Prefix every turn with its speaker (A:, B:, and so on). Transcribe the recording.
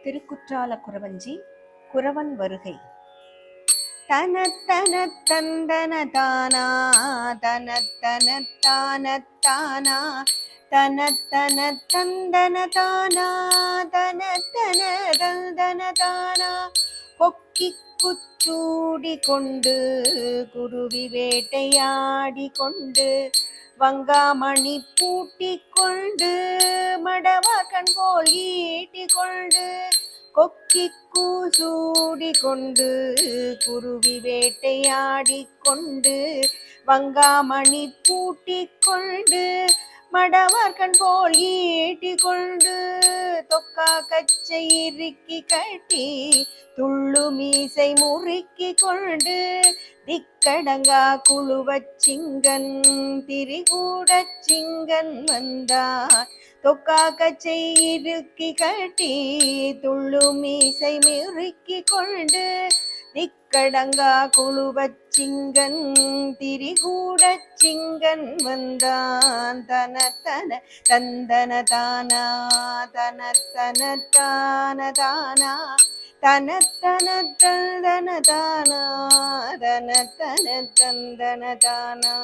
A: திருக்குற்றால குறவஞ்சி குறவன் வருகை. தனத்தன தந்தன தானா தனத்தன தானத்தானா தனத்தன தந்தன தானா தனத்தன தந்தன தானா கொக்கி குச்சூடி கொண்டு குருவி வேட்டையாடி கொண்டு வங்காமணி பூட்டி கொண்டு மடவாக்கன் போல் ஈட்டி கொண்டு கொக்கி கூசூடி கொண்டு குருவி வேட்டையாடி கொண்டு வங்காமணி பூட்டி கொண்டு மடவார்கண் போல் ஈட்டி கொண்டு தொக்கா கச்சை இறுக்கி கட்டி துள்ளு மீசை முறுக்கி கொண்டு திக்கடங்கா குழுவச் சிங்கன் திரிகூடச் சிங்கன் வந்தார். தொக்கா கச்சை இறுக்கி கட்டி துள்ளு மீசை முறுக்கி கொண்டு திக்கடங்கா குழுவச் சிங்கன் திரிகூடச் சிங்கன் வந்தான். தனத்தன தந்தன தானா தனத்தன தான தானா தனத்தன தந்தன தானா தனத்தன தந்தன தானா.